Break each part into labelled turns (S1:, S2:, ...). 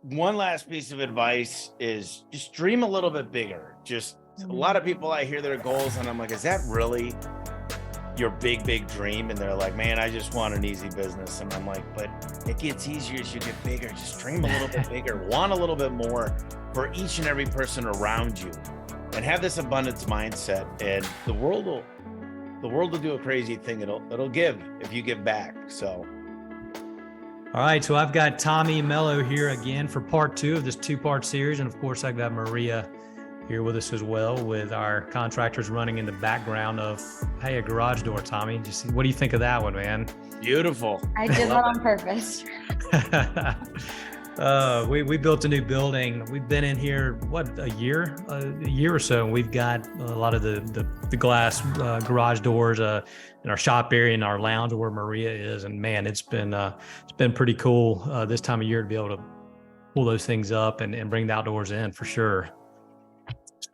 S1: one last piece of advice is just dream a little bit bigger. Just a lot of people, I hear their goals and I'm like, is that really your big dream? And they're like, man, I just want an easy business. And I'm like, but it gets easier as you get bigger. Just dream a little bit bigger, want a little bit more for each and every person around you, and have this abundance mindset, and the world will do a crazy thing. It'll give if you give back. So
S2: all right, so I've got Tommy Mello here again for part 2 of this 2-part series. And of course, I've got Maria here with us as well, with our contractors running in the background of, hey, a garage door, Tommy. What do you think of that one, man?
S1: Beautiful.
S3: I did that on purpose.
S2: We built a new building. We've been in here, a year or so, and we've got a lot of the glass garage doors in our shop area, in our lounge where Maria is. And man, it's been pretty cool this time of year to be able to pull those things up and bring the outdoors in for sure.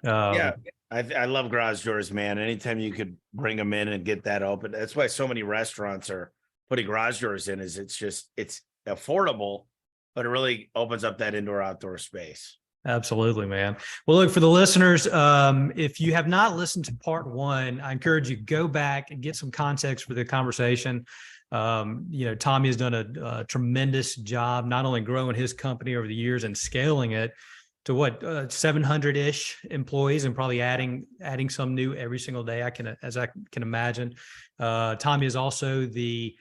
S1: Yeah, I love garage doors, man. Anytime you could bring them in and get that open. That's why so many restaurants are putting garage doors in. Is it's affordable, but it really opens up that indoor-outdoor space.
S2: Absolutely, man. Well, look, for the listeners, if you have not listened to part 1, I encourage you to go back and get some context for the conversation. Tommy has done a tremendous job, not only growing his company over the years and scaling it to 700-ish employees, and probably adding some new every single day, as I can imagine. Tommy is also the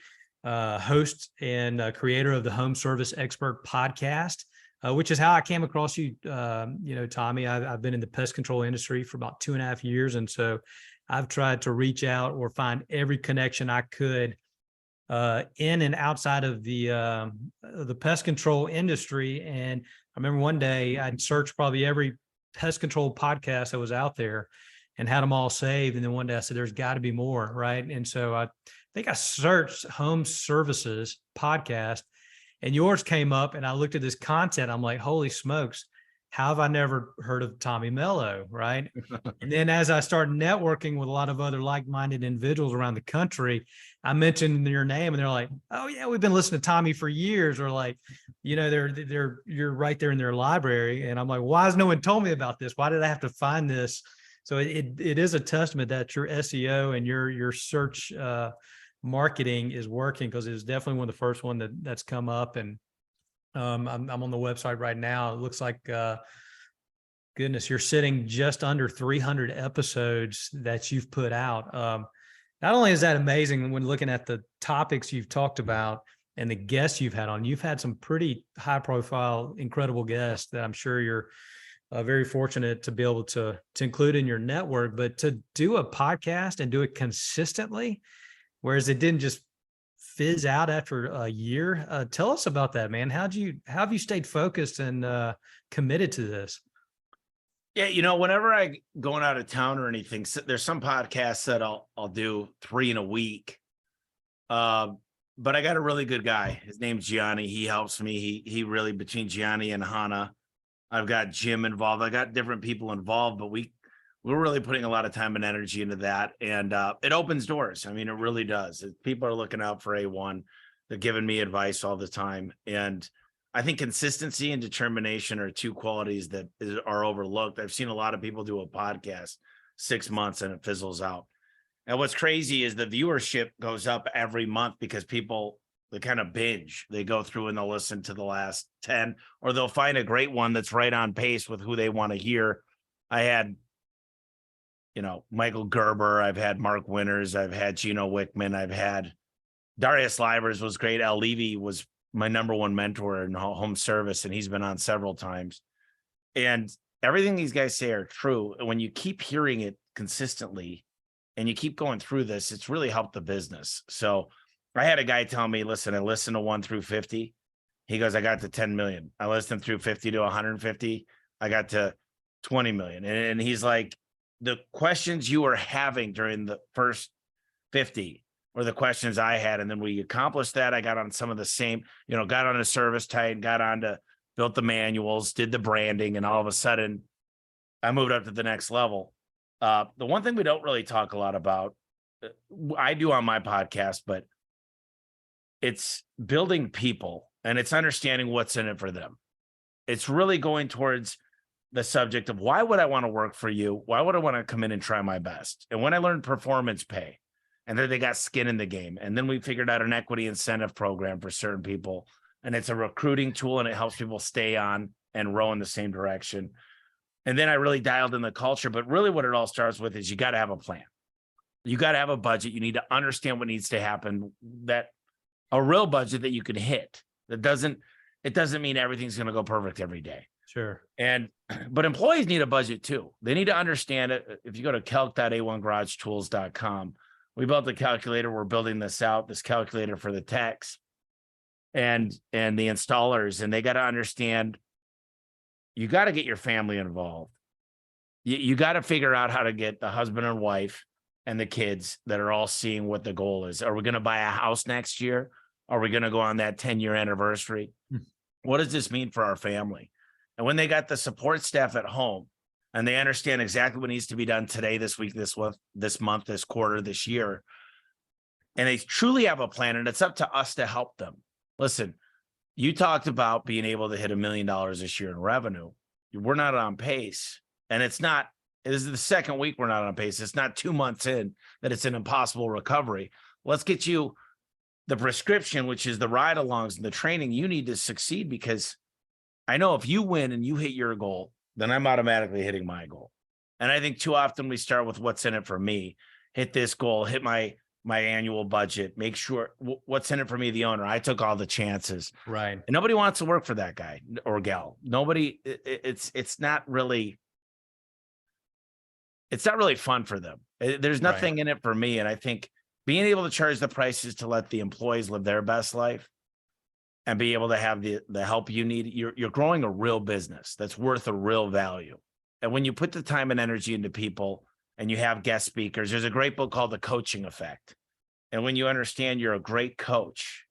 S2: host and creator of the Home Service Expert podcast, which is how I came across you. Tommy, I've been in the pest control industry for about 2.5 years. And so I've tried to reach out or find every connection I could in and outside of the pest control industry. And I remember one day I'd searched probably every pest control podcast that was out there and had them all saved. And then one day I said, there's got to be more, right? And so I think I searched home services podcast, and yours came up, and I looked at this content. I'm like, holy smokes, how have I never heard of Tommy Mello, right? And then as I started networking with a lot of other like-minded individuals around the country, I mentioned your name, and they're like, oh yeah, we've been listening to Tommy for years. Or like, you're right there in their library. And I'm like, why has no one told me about this? Why did I have to find this? So it is a testament that your SEO and your search marketing is working, because it was definitely one of the first one that's come up. And I'm on the website right now. It looks like goodness, you're sitting just under 300 episodes that you've put out. Not only is that amazing, when looking at the topics you've talked about and the guests you've had on, you've had some pretty high profile, incredible guests that I'm sure you're very fortunate to be able to include in your network. But to do a podcast and do it consistently, whereas it didn't just fizz out after a year. Tell us about that, man. how have you stayed focused and committed to this?
S1: Yeah, whenever I going out of town or anything, there's some podcasts that I'll do 3 in a week. But I got a really good guy. His name's Gianni. He helps me. He really, between Gianni and Hannah, I've got Jim involved. I got different people involved, but we're really putting a lot of time and energy into that. And it opens doors. I mean, it really does. People are looking out for A1. They're giving me advice all the time. And I think consistency and determination are 2 qualities that are overlooked. I've seen a lot of people do a podcast 6 months and it fizzles out. And what's crazy is the viewership goes up every month because they kind of binge. They go through and they'll listen to the last 10, or they'll find a great one that's right on pace with who they want to hear. I had Michael Gerber, I've had Mark Winters, I've had Gino Wickman, I've had Darius Livers was great. Al Levy was my number 1 mentor in home service, and he's been on several times. And everything these guys say are true. And when you keep hearing it consistently and you keep going through this, it's really helped the business. So I had a guy tell me, listen, I listened to 1 through 50. He goes, I got to 10 million. I listened through 50 to 150. I got to 20 million. And he's like, the questions you were having during the first 50 were the questions I had. And then we accomplished that. I got on some of the same, got on a service type, got on to built the manuals, did the branding. And all of a sudden I moved up to the next level. The one thing we don't really talk a lot about, I do on my podcast, but it's building people and it's understanding what's in it for them. It's really going towards the subject of why would I want to work for you? Why would I want to come in and try my best? And when I learned performance pay, and then they got skin in the game, and then we figured out an equity incentive program for certain people, and it's a recruiting tool and it helps people stay on and row in the same direction. And then I really dialed in the culture, but really what it all starts with is you got to have a plan. You got to have a budget. You need to understand what needs to happen, that a real budget that you can hit. It doesn't mean everything's going to go perfect every day.
S2: Sure.
S1: But employees need a budget too. They need to understand it. If you go to calc.a1garagetools.com, we built a calculator. We're building this calculator for the techs and the installers, and they got to understand you got to get your family involved. You got to figure out how to get the husband and wife and the kids that are all seeing what the goal is. Are we going to buy a house next year? Are we going to go on that 10-year anniversary? What does this mean for our family? And when they got the support staff at home and they understand exactly what needs to be done today, this week, this month, this quarter, this year, and they truly have a plan, and it's up to us to help them. Listen, you talked about being able to hit $1 million this year in revenue. We're not on pace. And this is the second week we're not on pace. It's not 2 months in that it's an impossible recovery. Let's get you the prescription, which is the ride-alongs and the training you need to succeed, because I know if you win and you hit your goal, then I'm automatically hitting my goal. And I think too often we start with what's in it for me, hit this goal, hit my annual budget, make sure what's in it for me, the owner. I took all the chances.
S2: Right.
S1: And nobody wants to work for that guy or gal. Nobody, it's not really fun for them. There's nothing in it for me. And I think being able to charge the prices to let the employees live their best life and be able to have the help you need, you're growing a real business that's worth a real value. And when you put the time and energy into people and you have guest speakers, there's a great book called The Coaching Effect. And when you understand you're a great coach,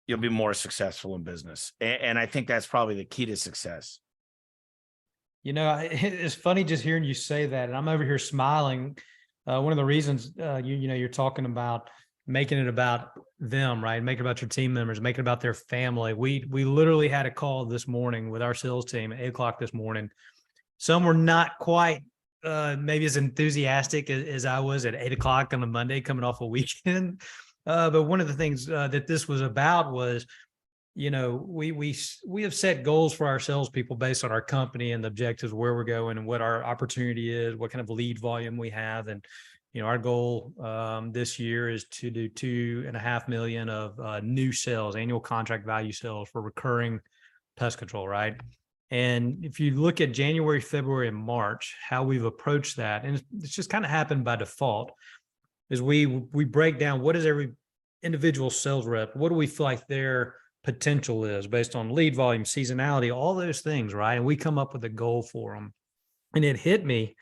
S1: you'll be more successful in business. And I think that's probably the key to success.
S2: You know, it's funny just hearing you say that, and I'm over here smiling. One of the reasons you're talking about making it about them, right? Making it about your team members, making it about their family. We literally had a call this morning with our sales team at 8:00 this morning. Some were not quite maybe as enthusiastic as I was at 8:00 on a Monday coming off a weekend. But one of the things that this was about was, you know, we have set goals for our salespeople based on our company and the objectives, where we're going and what our opportunity is, what kind of lead volume we have. And, you know, our goal this year is to do 2.5 million of new sales, annual contract value sales for recurring pest control, right? And if you look at January, February, and March, how we've approached that, and it's just kind of happened by default, is we break down what is every individual sales rep, what do we feel like their potential is based on lead volume, seasonality, all those things, right? And we come up with a goal for them. And it hit me,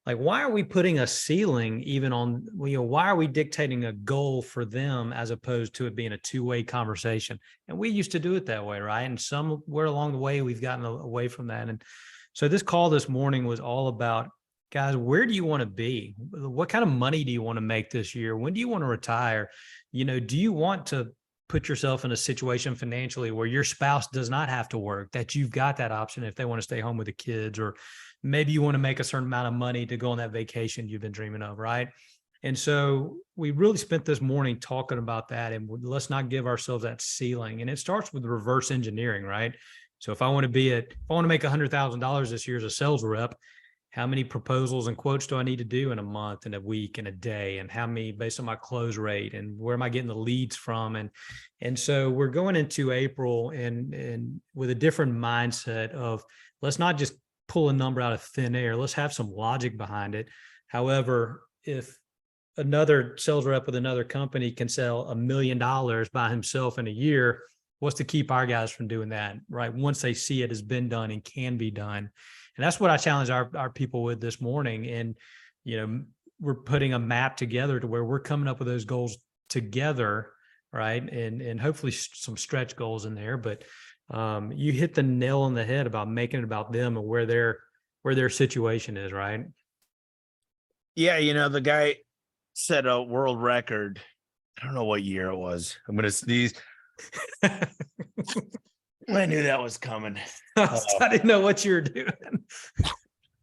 S2: like, why are we putting a ceiling even on, you know, why are we dictating a goal for them as opposed to it being a two-way conversation? And we used to do it that way, right? And somewhere along the way, we've gotten away from that. And so this call this morning was all about, guys, where do you want to be? What kind of money do you want to make this year? When do you want to retire? You know, do you want to put yourself in a situation financially where your spouse does not have to work, that you've got that option if they want to stay home with the kids, or maybe you want to make a certain amount of money to go on that vacation you've been dreaming of, right? And so we really spent this morning talking about that, and let's not give ourselves that ceiling. And it starts with reverse engineering, right? So if I want to make $100,000 this year as a sales rep, how many proposals and quotes do I need to do in a month and a week and a day? And how many based on my close rate, and where am I getting the leads from? And so we're going into April and with a different mindset of, let's not just pull a number out of thin air. Let's have some logic behind it. However, if another sales rep with another company can sell $1 million by himself in a year, what's to keep our guys from doing that, right? Once they see it has been done and can be done. And that's what I challenge our people with this morning. And, you know, we're putting a map together to where we're coming up with those goals together, right? And hopefully some stretch goals in there. But you hit the nail on the head about making it about them and where their situation is, right?
S1: Yeah, you know, the guy set a world record. I don't know what year it was. I'm going to sneeze. I knew that was coming.
S2: I didn't know what you were doing.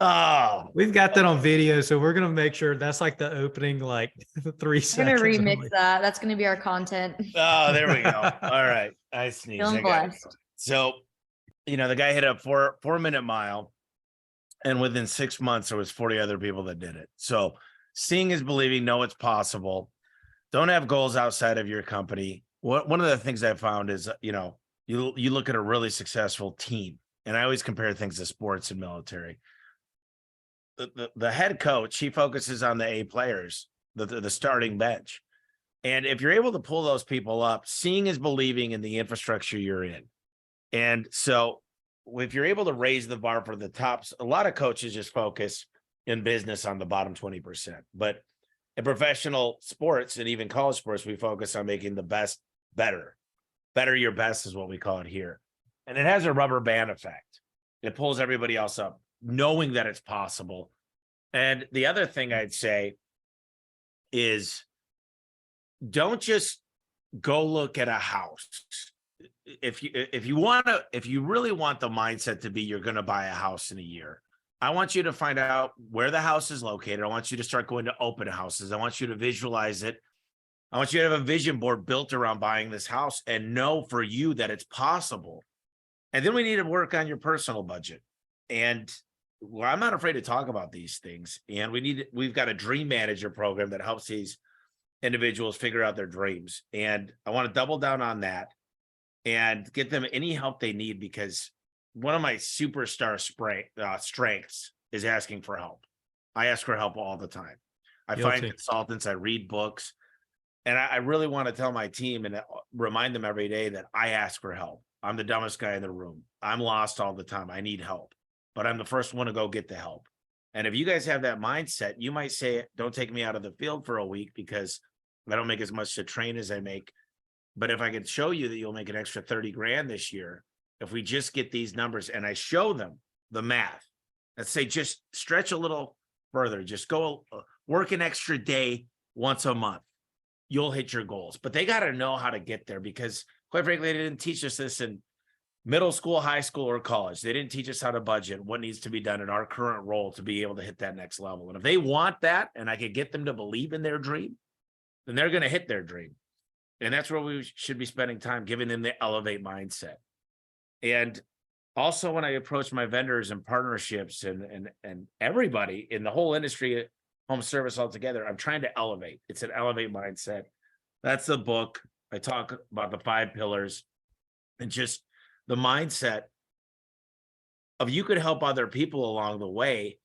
S1: Oh,
S2: We've got that on video, so we're gonna make sure that's like the opening, like 3
S3: I'm gonna
S2: seconds.
S3: remix that. That's gonna be our content.
S1: oh, there we go. All right. I sneezed.
S3: Feeling
S1: I got it.
S3: blessed.
S1: So, the guy hit a 4-minute mile, and within 6 months, there was 40 other people that did it. So seeing is believing. Know it's possible. Don't have goals outside of your company. One of the things I found is, you look at a really successful team, and I always compare things to sports and military. The head coach, he focuses on the A players, the starting bench. And if you're able to pull those people up, seeing is believing in the infrastructure you're in. And so if you're able to raise the bar for the tops, a lot of coaches just focus in business on the bottom 20%. But in professional sports and even college sports, we focus on making the best better. Better your best is what we call it here. And it has a rubber band effect. It pulls everybody else up, knowing that it's possible. And the other thing I'd say is don't just go look at a house. If you really want the mindset to be you're going to buy a house in a year, I want you to find out where the house is located. I want you to start going to open houses. I want you to visualize it. I want you to have a vision board built around buying this house and know for you that it's possible. And then we need to work on your personal budget. And I'm not afraid to talk about these things. And we've got a dream manager program that helps these individuals figure out their dreams. And I want to double down on that and get them any help they need, because one of my superstar strengths is asking for help. I ask for help all the time. I find consultants, I read books, and I really want to tell my team and remind them every day that I ask for help. I'm the dumbest guy in the room. I'm lost all the time. I need help, but I'm the first one to go get the help. And if you guys have that mindset, you might say, don't take me out of the field for a week because I don't make as much to train as I make. But if I could show you that you'll make an extra 30 grand this year, if we just get these numbers and I show them the math, let's say just stretch a little further, just go work an extra day once a month, you'll hit your goals. But they got to know how to get there, because quite frankly, they didn't teach us this in middle school, high school, or college. They didn't teach us how to budget, what needs to be done in our current role to be able to hit that next level. And if they want that, and I could get them to believe in their dream, then they're going to hit their dream. And that's where we should be spending time, giving them the elevate mindset. And also when I approach my vendors and partnerships and everybody in the whole industry, home service altogether, I'm trying to elevate. It's an elevate mindset. That's the book. I talk about the 5 pillars and just the mindset of you could help other people along the way.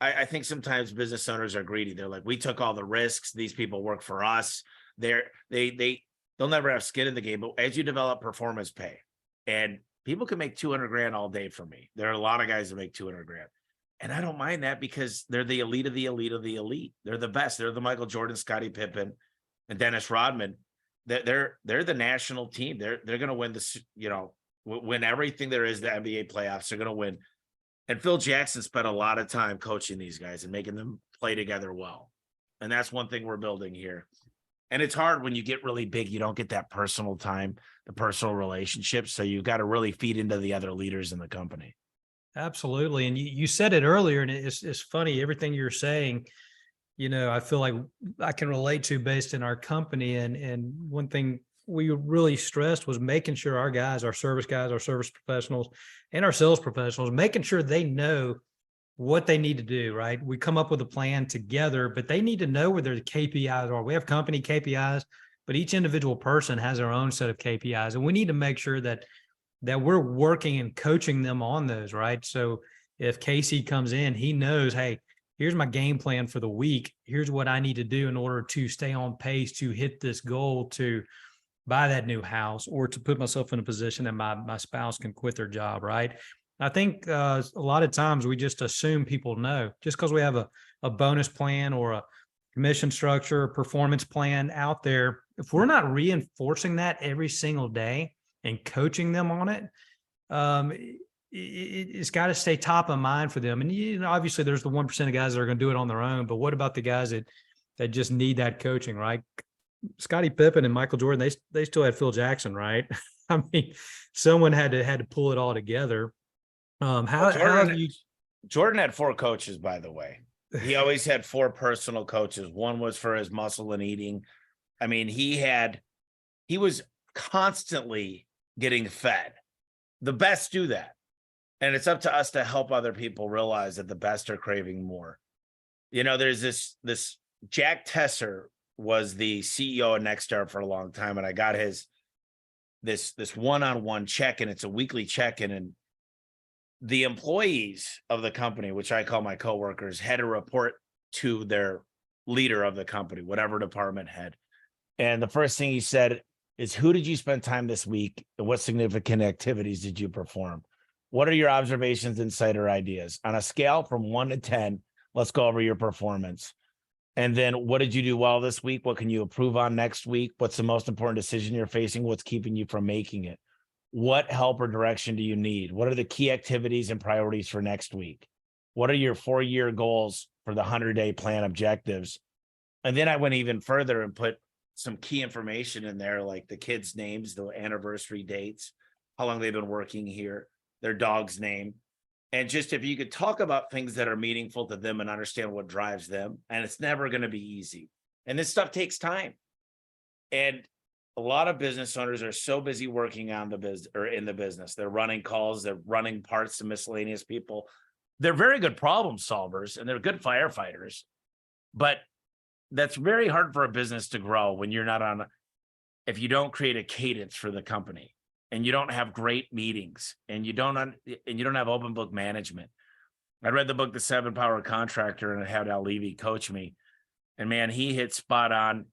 S1: I think sometimes business owners are greedy. They're like, we took all the risks. These people work for us. They'll never have skin in the game. But as you develop performance pay, and people can make 200 grand all day for me. There are a lot of guys that make 200 grand. And I don't mind that, because they're the elite of the elite of the elite. They're the best. They're the Michael Jordan, Scottie Pippen, and Dennis Rodman. They're the national team. They're going to win this, win everything there is, the NBA playoffs. They're going to win. And Phil Jackson spent a lot of time coaching these guys and making them play together well. And that's one thing we're building here. And it's hard when you get really big, you don't get that personal time, the personal relationships. So you've got to really feed into the other leaders in the company.
S2: Absolutely. And you said it earlier, and it's funny, everything you're saying, I feel like I can relate to based in our company. And one thing we really stressed was making sure our guys, our service professionals, and our sales professionals, making sure they know what they need to do, right? We come up with a plan together, but they need to know where their KPIs are. We have company KPIs, but each individual person has their own set of KPIs. And we need to make sure that we're working and coaching them on those, right? So if Casey comes in, he knows, hey, here's my game plan for the week. Here's what I need to do in order to stay on pace to hit this goal, to buy that new house, or to put myself in a position that my spouse can quit their job, right? I think a lot of times we just assume people know, just because we have a bonus plan or a commission structure, or performance plan out there. If we're not reinforcing that every single day and coaching them on it, it's got to stay top of mind for them. And obviously there's the 1% of guys that are going to do it on their own, but what about the guys that just need that coaching, right? Scottie Pippen and Michael Jordan, they still had Phil Jackson, right? I mean, someone had to pull it all together. How have you?
S1: Jordan had 4 coaches, by the way. He always had 4 personal coaches. One was for his muscle and eating. I mean, he was constantly getting fed. The best do that. And it's up to us to help other people realize that the best are craving more. You know, there's this Jack Tesser was the CEO of Nexstar for a long time. And I got this one-on-one check-in. It's a weekly check-in. And the employees of the company, which I call my coworkers, had to report to their leader of the company, whatever department head. And the first thing he said is, who did you spend time this week? And what significant activities did you perform? What are your observations, insight, or ideas? On a scale from 1 to 10, let's go over your performance. And then what did you do well this week? What can you improve on next week? What's the most important decision you're facing? What's keeping you from making it? What help or direction do you need? What are the key activities and priorities for next week? What are your 4-year goals for the 100-day plan objectives? And then I went even further and put some key information in there, like the kids' names, the anniversary dates, how long they've been working here, their dog's name. And just if you could talk about things that are meaningful to them and understand what drives them. And it's never going to be easy. And this stuff takes time. And a lot of business owners are so busy working on the business or in the business. They're running calls, they're running parts to miscellaneous people. They're very good problem solvers and they're good firefighters. But that's very hard for a business to grow when you're not on, if you don't create a cadence for the company and you don't have great meetings and you don't have open book management. I read the book, The 7-Power Contractor, and I had Al Levy coach me. And man, he hit spot on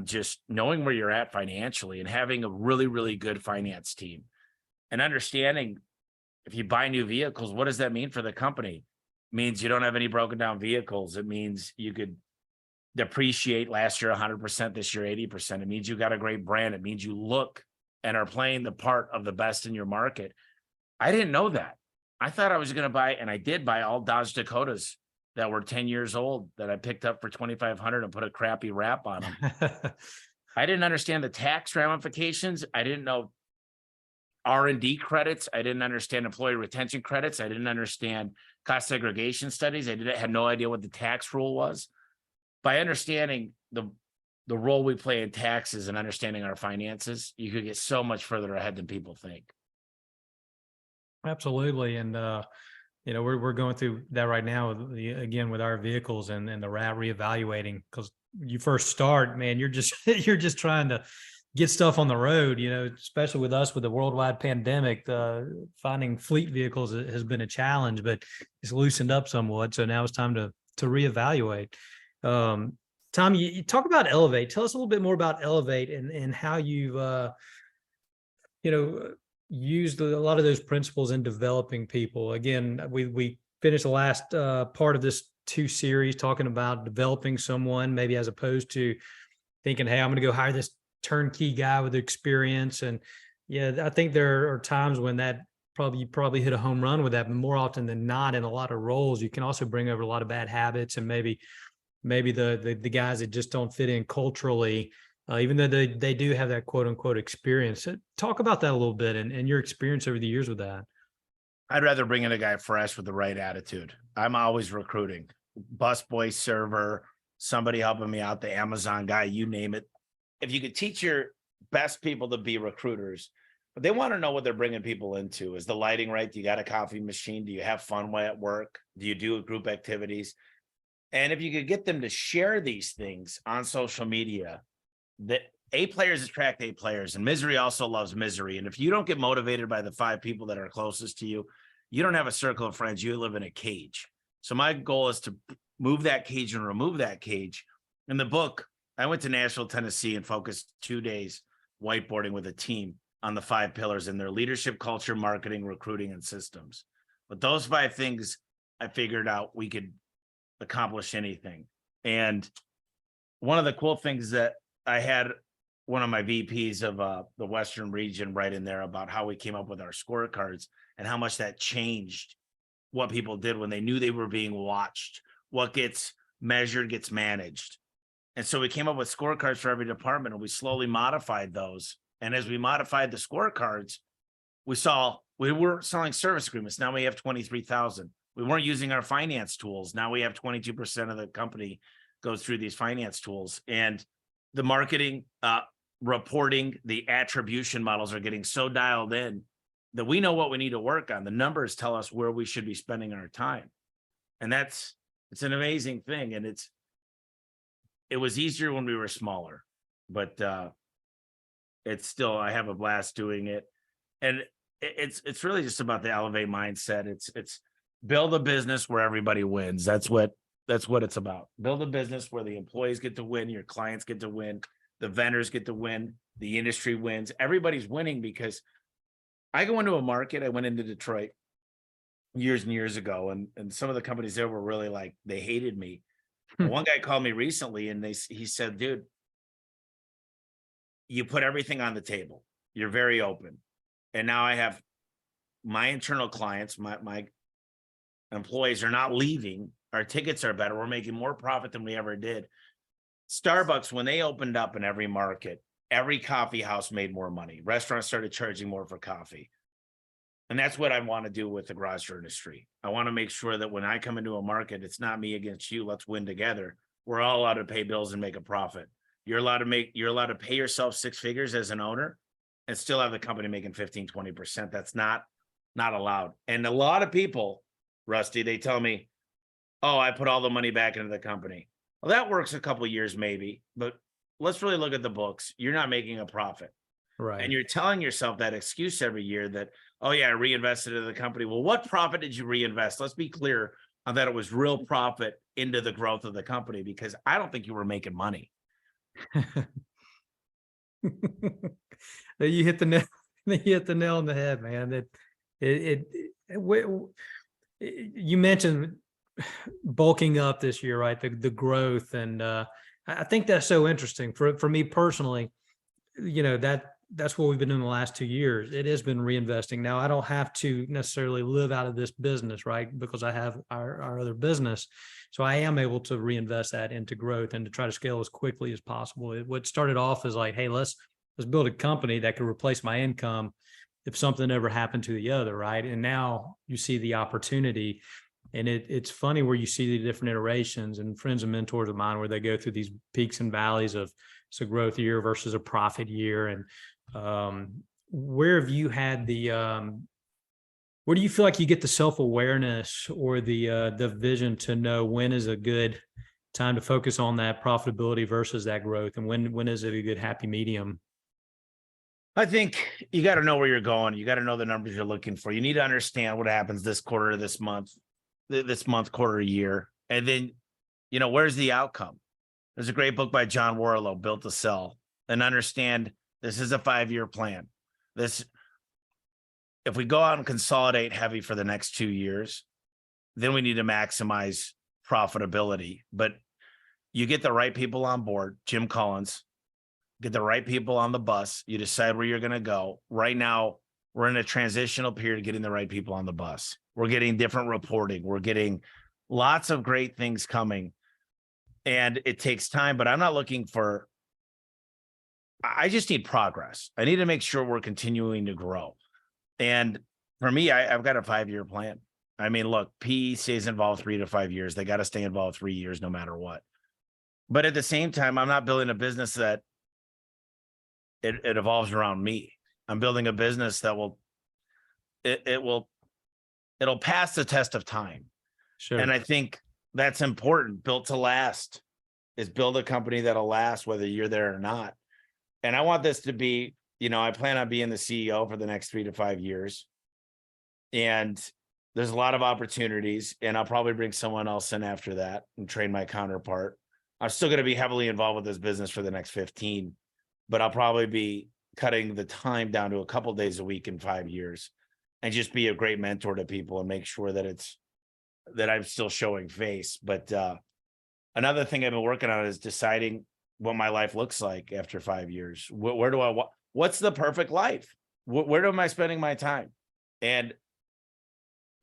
S1: just knowing where you're at financially and having a really, really good finance team and understanding if you buy new vehicles, what does that mean for the company? It means you don't have any broken down vehicles. It means you could depreciate last year 100%, this year 80%. It means you got a great brand. It means you look and are playing the part of the best in your market. I didn't know that. I thought I was going to buy, and I did buy all Dodge Dakotas that were 10 years old that I picked up for $2,500 and put a crappy wrap on them. I didn't understand the tax ramifications. I didn't know R&D credits. I didn't understand employee retention credits. I didn't understand cost segregation studies. I had no idea what the tax rule was. By understanding the role we play in taxes and understanding our finances, you could get so much further ahead than people think.
S2: Absolutely. And, we're going through that right now, again, with our vehicles and the reevaluating, because you first start, man, you're just trying to get stuff on the road, especially with us with the worldwide pandemic. Finding fleet vehicles has been a challenge, but it's loosened up somewhat. So now it's time to reevaluate. Tom, you talk about Elevate. Tell us a little bit more about Elevate and how you've, used a lot of those principles in developing people. Again, we finished the last part of this 2 series talking about developing someone, maybe as opposed to thinking, hey, I'm going to go hire this turnkey guy with experience. And yeah, I think there are times when that you probably hit a home run with that, but more often than not, in a lot of roles, you can also bring over a lot of bad habits and maybe the guys that just don't fit in culturally, even though they do have that quote unquote experience. So talk about that a little bit and your experience over the years with that.
S1: I'd rather bring in a guy fresh with the right attitude. I'm always recruiting, busboy, server, somebody helping me out, the Amazon guy, you name it. If you could teach your best people to be recruiters, but they want to know what they're bringing people into. Is the lighting right? Do you got a coffee machine? Do you have fun at work? Do you do group activities? And if you could get them to share these things on social media, that A players attract A players, and misery also loves misery. And if you don't get motivated by the 5 people that are closest to you, you don't have a circle of friends. You live in a cage. So my goal is to move that cage and remove that cage. In the book, I went to Nashville, Tennessee, and focused 2 days whiteboarding with a team on the 5 pillars in their leadership, culture, marketing, recruiting, and systems. But those 5 things, I figured out we could accomplish anything. And one of the cool things that I had one of my VPs of the Western region write in there about how we came up with our scorecards and how much that changed what people did when they knew they were being watched. What gets measured gets managed. And so we came up with scorecards for every department, and we slowly modified those And as we modified the scorecards, we were selling service agreements. Now we have 23,000. We weren't using our finance tools. Now we have 22% of the company goes through these finance tools. And the marketing, reporting, the attribution models are getting so dialed in that we know what we need to work on. The numbers tell us where we should be spending our time. And it's an amazing thing. And it was easier when we were smaller, but it's still, I have a blast doing it. And it's really just about the elevate mindset. It's build a business where everybody wins. That's what it's about. Build a business where the employees get to win, your clients get to win, the vendors get to win, the industry wins. Everybody's winning because I go into a market. I went into Detroit years and years ago, and some of the companies there were really like, they hated me. One guy called me recently and he said, dude, you put everything on the table. You're very open. And now I have my internal clients, my employees are not leaving. Our tickets are better. We're making more profit than we ever did. Starbucks, when they opened up in every market, every coffee house made more money. Restaurants started charging more for coffee. And that's what I want to do with the garage door industry. I want to make sure that when I come into a market, it's not me against you. Let's win together. We're all allowed to pay bills and make a profit. You're allowed to pay yourself 6 figures as an owner and still have the company making 15, 20%. That's not allowed. And a lot of people, Rusty, they tell me, oh, I put all the money back into the company. Well, that works a couple of years maybe, but let's really look at the books. You're not making a profit.
S2: Right.
S1: And you're telling yourself that excuse every year that, oh yeah, I reinvested in the company. Well, what profit did you reinvest? Let's be clear on that. It was real profit into the growth of the company, because I don't think you were making money.
S2: You hit the nail. You hit the nail on the head, man. You mentioned bulking up this year, right? The growth, and I think that's so interesting for me personally. You know, that's what we've been doing the last 2 years. It has been reinvesting. Now I don't have to necessarily live out of this business, right? Because I have our other business. So I am able to reinvest that into growth and to try to scale as quickly as possible. What started off as like, hey, let's build a company that could replace my income if something ever happened to the other, right? And now you see the opportunity. And it's funny where you see the different iterations, and friends and mentors of mine where they go through these peaks and valleys of it's a growth year versus a profit year. And where have you had where do you feel like you get the self-awareness or the vision to know when is a good time to focus on that profitability versus that growth? And when is it a good happy medium?
S1: I think you got to know where you're going. You got to know the numbers you're looking for. You need to understand what happens this quarter, this month, quarter, year. And then, where's the outcome? There's a great book by John Warlow, Built to Sell, and understand this is a 5-year plan. If we go out and consolidate heavy for the next 2 years, then we need to maximize profitability. But you get the right people on board, Jim Collins, get the right people on the bus. You decide where you're going to go. Right now, we're in a transitional period, getting the right people on the bus. We're getting different reporting. We're getting lots of great things coming. And it takes time, but I'm not looking for, I just need progress. I need to make sure we're continuing to grow. And for me, I've got a 5-year plan. I mean, look, PE stays involved 3 to 5 years. They got to stay involved 3 years, no matter what. But at the same time, I'm not building a business that it evolves around me. I'm building a business that it'll pass the test of time.
S2: Sure.
S1: And I think that's important. Built to last is build a company that'll last, whether you're there or not. And I want this to be, I plan on being the CEO for the next 3 to 5 years. And there's a lot of opportunities, and I'll probably bring someone else in after that and train my counterpart. I'm still going to be heavily involved with this business for the next 15, but I'll probably be cutting the time down to a couple days a week in 5 years, and just be a great mentor to people and make sure that I'm still showing face. But another thing I've been working on is deciding what my life looks like after 5 years. What's the perfect life? Where am I spending my time? And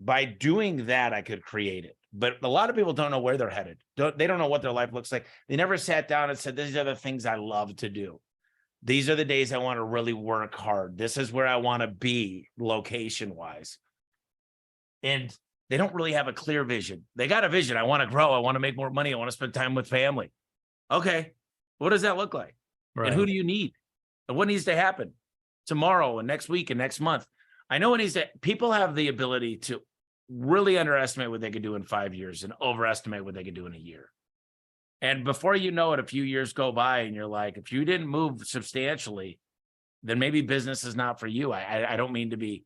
S1: by doing that, I could create it. But a lot of people don't know where they're headed. They don't know what their life looks like. They never sat down and said, these are the things I love to do. These are the days I want to really work hard. This is where I want to be location wise. And they don't really have a clear vision. They got a vision. I want to grow. I want to make more money. I want to spend time with family. Okay. What does that look like?
S2: Right.
S1: And who do you need? And what needs to happen tomorrow and next week and next month? I know it needs to, people have the ability to really underestimate what they could do in 5 years and overestimate what they could do in a year. And before you know it, a few years go by and you're like, if you didn't move substantially, then maybe business is not for you. I don't mean to be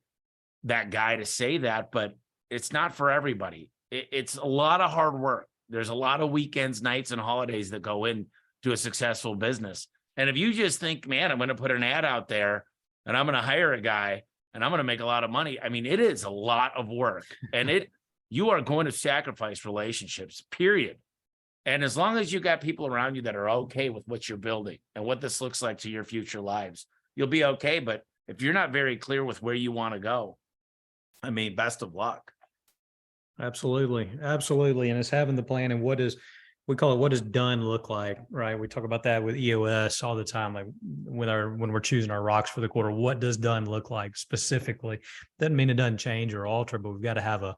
S1: that guy to say that, but it's not for everybody. It's a lot of hard work. There's a lot of weekends, nights, and holidays that go into a successful business. And if you just think, man, I'm going to put an ad out there and I'm going to hire a guy and I'm going to make a lot of money. I mean, it is a lot of work, and you are going to sacrifice relationships, period. And as long as you got people around you that are okay with what you're building and what this looks like to your future lives, you'll be okay. But if you're not very clear with where you want to go, I mean, best of luck.
S2: Absolutely. Absolutely. And it's having the plan and we call it, what does done look like, right? We talk about that with EOS all the time, like when we're choosing our rocks for the quarter, what does done look like specifically? Doesn't mean it doesn't change or alter, but we've got to have a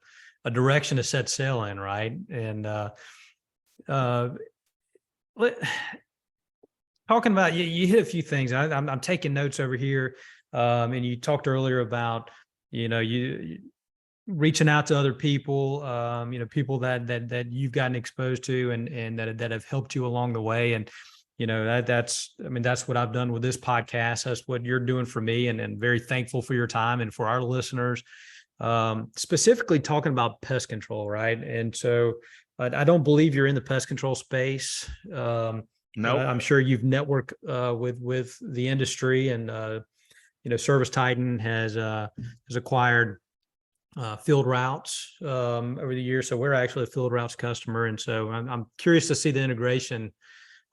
S2: direction to set sail in, right? And talking about, you hit a few things. I'm taking notes over here. And you talked earlier about, you reaching out to other people, people that you've gotten exposed to and that have helped you along the way. And, that's what I've done with this podcast. That's what you're doing for me, and very thankful for your time and for our listeners, specifically talking about pest control. Right. And so I don't believe you're in the pest control space.
S1: No,
S2: I'm sure you've networked with the industry, and Service Titan has acquired field routes over the years. So we're actually a field routes customer. And so I'm curious to see the integration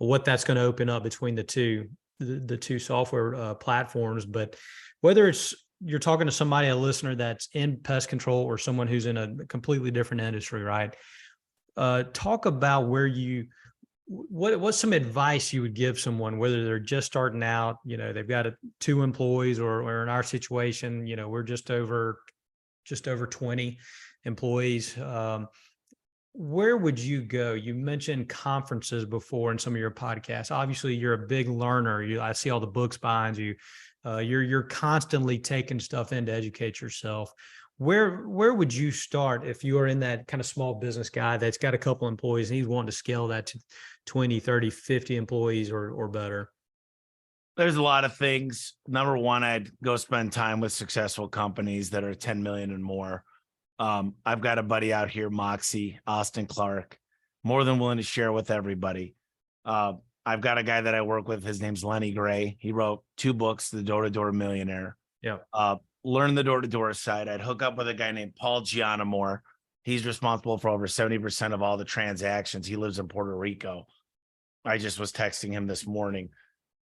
S2: of what that's going to open up between the two software platforms. But whether you're talking to somebody, a listener that's in pest control, or someone who's in a completely different industry, right? Talk about what's some advice you would give someone, whether they're just starting out, they've got 2 employees, or in our situation, we're just over 20 employees. Where would you go? You mentioned conferences before in some of your podcasts. Obviously, you're a big learner. I see all the books behind you. You're constantly taking stuff in to educate yourself. Where would you start if you are in that kind of small business guy that's got a couple employees and he's wanting to scale that to 20, 30, 50 employees or better?
S1: There's a lot of things. Number one, I'd go spend time with successful companies that are 10 million and more. I've got a buddy out here, Moxie, Austin Clark, more than willing to share with everybody. I've got a guy that I work with. His name's Lenny Gray. He wrote 2 books, The Door-to-Door Millionaire.
S2: Yeah.
S1: Learn the door-to-door side. I'd hook up with a guy named Paul Gianamore. He's responsible for over 70% of all the transactions. He lives in Puerto Rico. I just was texting him this morning.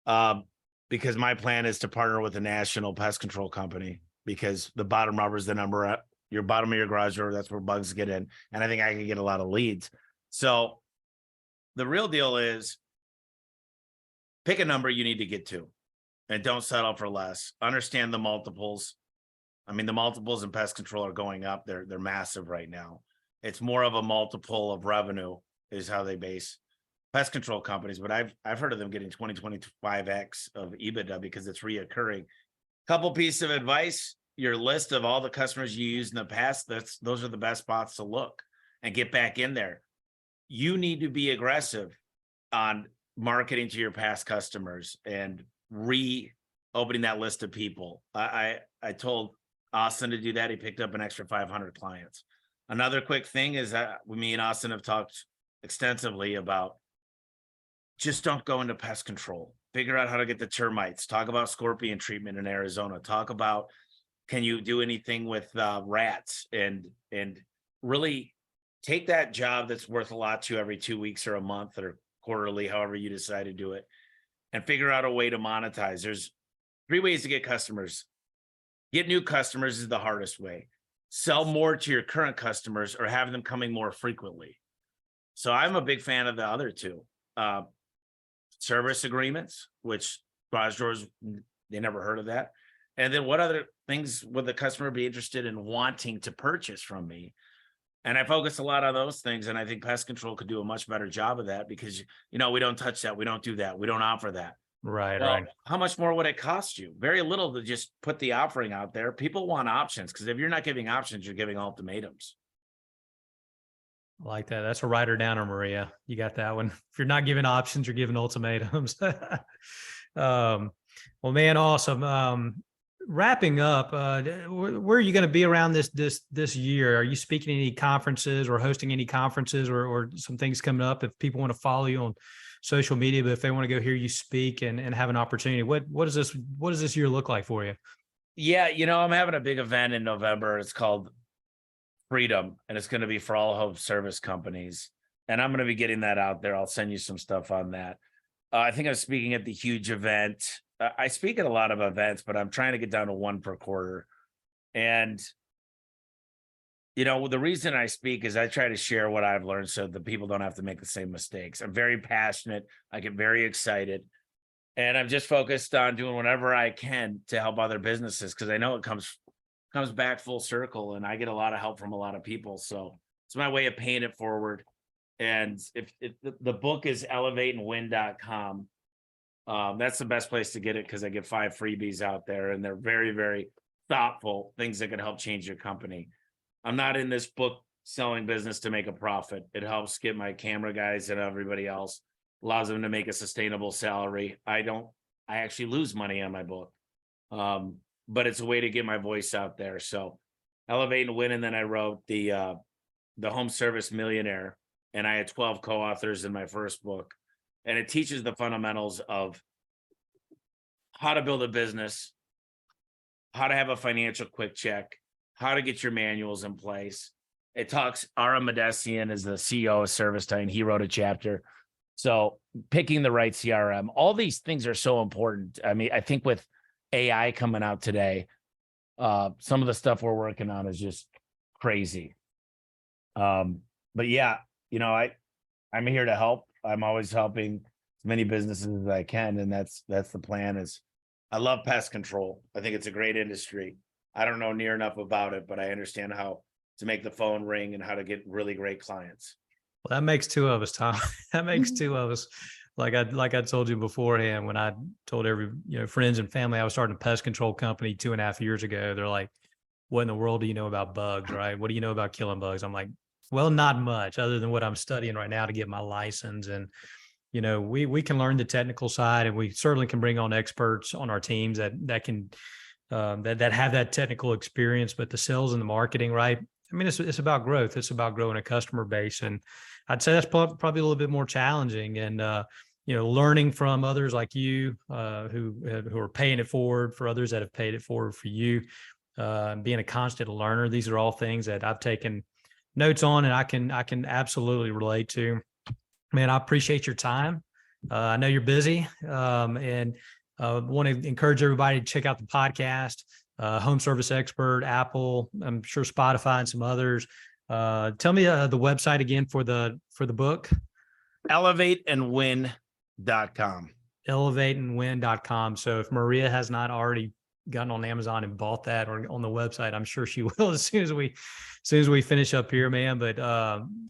S1: Because my plan is to partner with a national pest control company, because the bottom rubber is the number, your bottom of your garage door, that's where bugs get in. And I think I can get a lot of leads. So the real deal is pick a number you need to get to and don't settle for less. Understand the multiples. I mean, the multiples in pest control are going up. They're massive right now. It's more of a multiple of revenue is how they base pest control companies, but I've heard of them getting 25x of EBITDA because it's reoccurring. Couple pieces of advice: your list of all the customers you used in the past, those are the best spots to look and get back in there. You need to be aggressive on marketing to your past customers and reopening that list of people. I told Austin to do that. He picked up an extra 500 clients. Another quick thing is that me and Austin have talked extensively about just don't go into pest control. Figure out how to get the termites. Talk about scorpion treatment in Arizona. Talk about, can you do anything with rats, and really take that job that's worth a lot to you every 2 weeks or a month or quarterly, however you decide to do it, and figure out a way to monetize. There's 3 ways to get customers. Get new customers is the hardest way. Sell more to your current customers or have them coming more frequently. So I'm a big fan of the other 2. Service agreements, which garage doors, they never heard of that. And then what other things would the customer be interested in wanting to purchase from me? And I focus a lot on those things. And I think pest control could do a much better job of that because, we don't touch that. We don't do that. We don't offer that.
S2: Right.
S1: Well,
S2: Right.
S1: how much more would it cost you? Very little to just put the offering out there. People want options because if you're not giving options, you're giving ultimatums.
S2: I like that. That's a writer downer, Maria. You got that one. If you're not giving options, you're giving ultimatums. Well, man, awesome. Wrapping up, where are you going to be around this year? Are you speaking at any conferences or hosting any conferences or some things coming up? If people want to follow you on social media, but if they want to go hear you speak and have an opportunity, what does this year look like for you?
S1: Yeah, I'm having a big event in November. It's called Freedom, and it's going to be for all home service companies. And I'm going to be getting that out there. I'll send you some stuff on that. I think I'm speaking at the huge event. I speak at a lot of events, but I'm trying to get down to one per quarter. And, the reason I speak is I try to share what I've learned so that people don't have to make the same mistakes. I'm very passionate. I get very excited. And I'm just focused on doing whatever I can to help other businesses because I know it comes back full circle and I get a lot of help from a lot of people. So it's my way of paying it forward. And if the book is elevateandwin.com, that's the best place to get it because I get 5 freebies out there and they're very, very thoughtful things that can help change your company. I'm not in this book selling business to make a profit. It helps get my camera guys and everybody else, allows them to make a sustainable salary. I actually lose money on my book. But it's a way to get my voice out there. So Elevate and Win. And then I wrote the Home Service Millionaire. And I had 12 co-authors in my first book. And it teaches the fundamentals of how to build a business, how to have a financial quick check, how to get your manuals in place. It talks, Ara Medesian is the CEO of ServiceTitan. He wrote a chapter. So picking the right CRM, all these things are so important. I mean, I think with AI coming out today, some of the stuff we're working on is just crazy. But yeah, I'm here to help. I'm always helping as many businesses as I can. And that's the plan. I love pest control. I think it's a great industry. I don't know near enough about it, but I understand how to make the phone ring and how to get really great clients.
S2: Well, that makes 2 of us, Tom. That makes 2 of us. Like I told you beforehand, when I told every, friends and family, I was starting a pest control company 2.5 years ago. They're like, what in the world do you know about bugs? Right. What do you know about killing bugs? I'm like, well, not much other than what I'm studying right now to get my license. And, we can learn the technical side and we certainly can bring on experts on our teams that can, that have that technical experience, but the sales and the marketing, right? I mean, it's about growth. It's about growing a customer base. And I'd say that's probably a little bit more challenging and, learning from others like you, who are paying it forward for others that have paid it forward for you, being a constant learner. These are all things that I've taken notes on and I can absolutely relate to. Man, I appreciate your time. I know you're busy, and want to encourage everybody to check out the podcast, Home Service Expert, Apple, I'm sure Spotify and some others. Tell me the website again for the book.
S1: Elevateandwin.com.
S2: Elevateandwin.com. So if Maria has not already gotten on Amazon and bought that or on the website, I'm sure she will as soon as we finish up here, man. But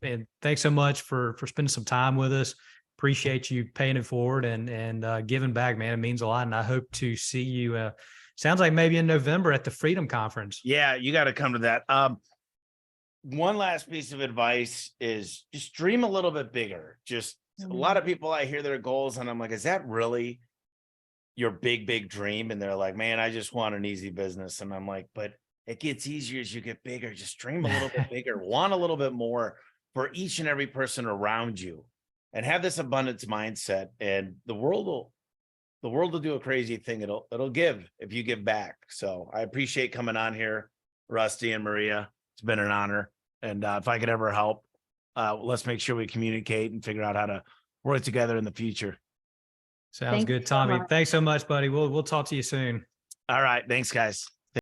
S2: and thanks so much for spending some time with us. Appreciate you paying it forward and giving back, man. It means a lot. And I hope to see you. Sounds like maybe in November at the Freedom Conference.
S1: Yeah, you got to come to that. One last piece of advice is just dream a little bit bigger. Just a lot of people, I hear their goals and I'm like, is that really your big dream? And they're like, man, I just want an easy business. And I'm like, but it gets easier as you get bigger. Just dream a little bit bigger, want a little bit more for each and every person around you, and have this abundance mindset. And the world will do a crazy thing. It'll give if you give back. So I appreciate coming on here, Rusty and Maria. It's been an honor. And if I could ever help, let's make sure we communicate and figure out how to work together in the future.
S2: Sounds good, Tommy. Thanks so much, buddy. We'll talk to you soon.
S1: All right. Thanks, guys.